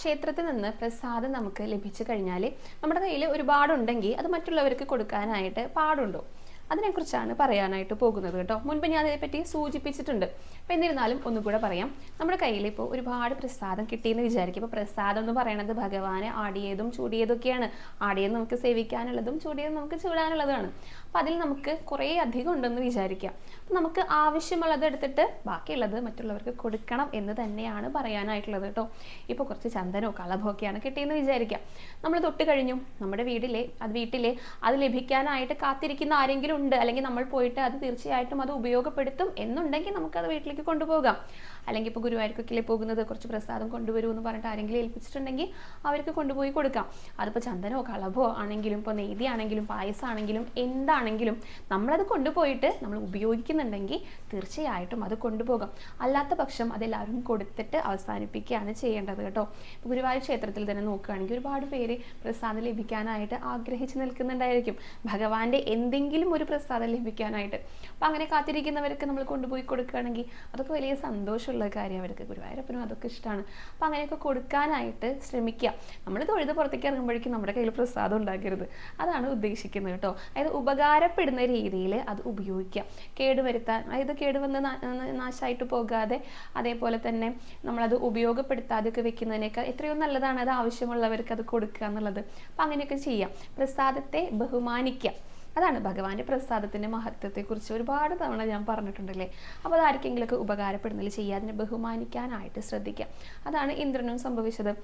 ക്ഷേത്രത്തിൽ നിന്ന് പ്രസാദം നമുക്ക് ലഭിച്ചു കഴിഞ്ഞാൽ നമ്മുടെ കയ്യിൽ ഒരുപാടുണ്ടെങ്കിൽ അത് മറ്റുള്ളവർക്ക് കൊടുക്കാനായിട്ട് പാടുണ്ടോ? അതിനെക്കുറിച്ചാണ് പറയാനായിട്ട് പോകുന്നത് കേട്ടോ. മുൻപ് ഞാൻ അതിനെപ്പറ്റി സൂചിപ്പിച്ചിട്ടുണ്ട്. അപ്പോൾ എന്നിരുന്നാലും ഒന്നുകൂടെ പറയാം. നമ്മുടെ കയ്യിൽ ഇപ്പോൾ ഒരുപാട് പ്രസാദം കിട്ടിയെന്ന് വിചാരിക്കും. ഇപ്പോൾ പ്രസാദം എന്ന് പറയുന്നത് ഭഗവാനെ ആടിയതും ചൂടിയതൊക്കെയാണ്. ആടിയത് നമുക്ക് സേവിക്കാനുള്ളതും ചൂടിയത് നമുക്ക് ചൂടാനുള്ളതാണ്. അപ്പോൾ അതിൽ നമുക്ക് കുറേ അധികം ഉണ്ടെന്ന് വിചാരിക്കാം. അപ്പം നമുക്ക് ആവശ്യമുള്ളത് എടുത്തിട്ട് ബാക്കിയുള്ളത് മറ്റുള്ളവർക്ക് കൊടുക്കണം എന്ന് തന്നെയാണ് പറയാനായിട്ടുള്ളത് കേട്ടോ. ഇപ്പോൾ കുറച്ച് ചന്ദനമോ കളഭോ ഒക്കെയാണ് കിട്ടിയെന്ന് വിചാരിക്കാം. നമ്മൾ തൊട്ട് കഴിഞ്ഞു, നമ്മുടെ വീട്ടിലെ അത് ലഭിക്കാനായിട്ട് കാത്തിരിക്കുന്ന ആരെങ്കിലും ഉണ്ട്, അല്ലെങ്കിൽ നമ്മൾ പോയിട്ട് അത് തീർച്ചയായിട്ടും അത് ഉപയോഗപ്പെടുത്തും എന്നുണ്ടെങ്കിൽ നമുക്കത് വീട്ടിലേക്ക് കൊണ്ടുപോകാം. അല്ലെങ്കിൽ ഇപ്പോൾ ഗുരുവായൂർക്കൊക്കെ പോകുന്നത് കുറച്ച് പ്രസാദം കൊണ്ടുവരൂ എന്ന് പറഞ്ഞിട്ട് ആരെങ്കിലും ഏൽപ്പിച്ചിട്ടുണ്ടെങ്കിൽ അവർക്ക് കൊണ്ടുപോയി കൊടുക്കാം. അതിപ്പോൾ ചന്ദനമോ കളഭോ ആണെങ്കിലും ഇപ്പോൾ നെയ്തി ആണെങ്കിലും പായസമാണെങ്കിലും എന്താണെങ്കിലും നമ്മളത് കൊണ്ടുപോയിട്ട് നമ്മൾ ഉപയോഗിക്കുന്നുണ്ടെങ്കിൽ തീർച്ചയായിട്ടും അത് കൊണ്ടുപോകാം. അല്ലാത്ത പക്ഷം അതെല്ലാവരും കൊടുത്തിട്ട് അവസാനിപ്പിക്കുകയാണ് ചെയ്യേണ്ടത് കേട്ടോ. ഇപ്പോൾ ഗുരുവായൂർ ക്ഷേത്രത്തിൽ തന്നെ നോക്കുകയാണെങ്കിൽ ഒരുപാട് പേര് പ്രസാദം ലഭിക്കാനായിട്ട് ആഗ്രഹിച്ച് നിൽക്കുന്നുണ്ടായിരിക്കും, ഭഗവാന്റെ എന്തെങ്കിലും ഒരു പ്രസാദം ലഭിക്കാനായിട്ട്. അപ്പം അങ്ങനെ കാത്തിരിക്കുന്നവർക്ക് നമ്മൾ കൊണ്ടുപോയി കൊടുക്കുകയാണെങ്കിൽ അതൊക്കെ വലിയ സന്തോഷമുള്ള കാര്യം. അവർക്ക് ഗുരുവായൂരപ്പനും അതൊക്കെ ഇഷ്ടമാണ്. അപ്പം അങ്ങനെയൊക്കെ കൊടുക്കാനായിട്ട് ശ്രമിക്കുക. നമ്മൾ തൊഴുത് പുറത്തേക്ക് ഇറങ്ങുമ്പോഴേക്കും നമ്മുടെ കയ്യിൽ പ്രസാദം ഉണ്ടാക്കരുത്, അതാണ് ഉദ്ദേശിക്കുന്നത് കേട്ടോ. അതായത് ഉപകാരപ്പെടുന്ന രീതിയിൽ അത് ഉപയോഗിക്കുക, കേടുവരുത്താൻ, അതായത് കേടുവന്ന് നാശമായിട്ട് പോകാതെ അതേപോലെ തന്നെ നമ്മളത് ഉപയോഗപ്പെടുത്താതെയൊക്കെ വെക്കുന്നതിനേക്കാൾ എത്രയോ നല്ലതാണ് അത് ആവശ്യമുള്ളവർക്ക് അത് കൊടുക്കുക എന്നുള്ളത്. അപ്പം അങ്ങനെയൊക്കെ ചെയ്യാം. പ്രസാദത്തെ ബഹുമാനിക്കുക, അതാണ് ഭഗവാന്റെ പ്രസാദത്തിൻ്റെ മഹത്വത്തെക്കുറിച്ച് ഒരുപാട് തവണ ഞാൻ പറഞ്ഞിട്ടുണ്ടല്ലേ. അപ്പോൾ അത് ആർക്കെങ്കിലുമൊക്കെ ഉപകാരപ്പെടുന്നതിൽ ചെയ്യുക, അതിനെ ബഹുമാനിക്കാനായിട്ട് ശ്രദ്ധിക്കുക. അതാണ് ഇന്ദ്രനും സംഭവിച്ചത്.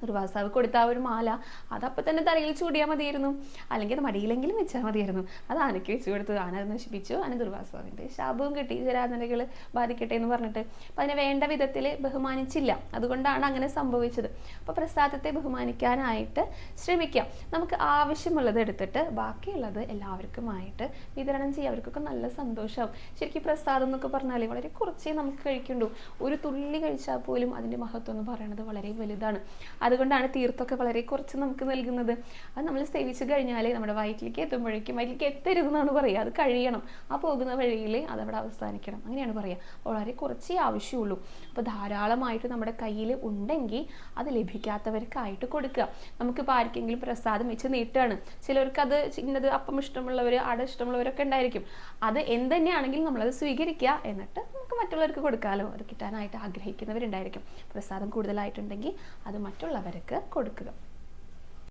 ദുർവാസാവ് കൊടുത്ത ആ ഒരു മാല അതപ്പം തന്നെ തലയിൽ ചൂടിയാൽ മതിയായിരുന്നു, അല്ലെങ്കിൽ അത് മടിയിലെങ്കിലും വെച്ചാൽ മതിയായിരുന്നു. അത് ആനയ്ക്ക് വെച്ച് കൊടുത്തു, ആന അത് നശിപ്പിച്ചു. ആന ദുർവാസാവിൻ്റെ ശാപവും കിട്ടി, ജരാതനകൾ ബാധിക്കട്ടെ എന്ന് പറഞ്ഞിട്ട്. അപ്പം അതിനെ വേണ്ട വിധത്തിൽ ബഹുമാനിച്ചില്ല, അതുകൊണ്ടാണ് അങ്ങനെ സംഭവിച്ചത്. അപ്പോൾ പ്രസാദത്തെ ബഹുമാനിക്കാനായിട്ട് ശ്രമിക്കാം. നമുക്ക് ആവശ്യമുള്ളത് എടുത്തിട്ട് ബാക്കിയുള്ളത് എല്ലാവർക്കുമായിട്ട് വിതരണം ചെയ്യുക. അവർക്കൊക്കെ നല്ല സന്തോഷമാവും. ശരിക്കും പ്രസാദം എന്നൊക്കെ പറഞ്ഞാൽ വളരെ കുറച്ചേ നമുക്ക് കഴിക്കുള്ളൂ. ഒരു തുള്ളി കഴിച്ചാൽ പോലും അതിൻ്റെ മഹത്വം എന്ന് പറയുന്നത് വളരെ വലുതാണ്. അതുകൊണ്ടാണ് തീർത്തൊക്കെ വളരെ കുറച്ച് നമുക്ക് നൽകുന്നത്. അത് നമ്മൾ സേവിച്ച് കഴിഞ്ഞാൽ നമ്മുടെ വയറ്റിലേക്ക് എത്തുമ്പോഴേക്കും, വയറ്റിലേക്ക് എത്തരുതെന്നാണ് പറയുക, അത് കഴിയണം. ആ പോകുന്ന വഴിയിൽ അതവിടെ അവസാനിക്കണം, അങ്ങനെയാണ് പറയുക. വളരെ കുറച്ചേ ആവശ്യമുള്ളൂ. അപ്പോൾ ധാരാളമായിട്ട് നമ്മുടെ കയ്യിൽ ഉണ്ടെങ്കിൽ അത് ലഭിക്കാത്തവർക്കായിട്ട് കൊടുക്കുക. നമുക്കിപ്പോൾ ആർക്കെങ്കിലും പ്രസാദം വെച്ച് നീട്ടുകയാണ്, ചിലർക്ക് അത് ചിന്നത് അപ്പം ഇഷ്ടമുള്ളവർ, അട ഇഷ്ടമുള്ളവരൊക്കെ ഉണ്ടായിരിക്കും. അത് എന്ത് തന്നെയാണെങ്കിലും നമ്മളത് സ്വീകരിക്കുക, എന്നിട്ട് നമുക്ക് മറ്റുള്ളവർക്ക് കൊടുക്കാമല്ലോ. അത് കിട്ടാനായിട്ട് ആഗ്രഹിക്കുന്നവരുണ്ടായിരിക്കും. പ്രസാദം കൂടുതലായിട്ടുണ്ടെങ്കിൽ അത് മറ്റുള്ളവർക്ക് കൊടുക്കുക.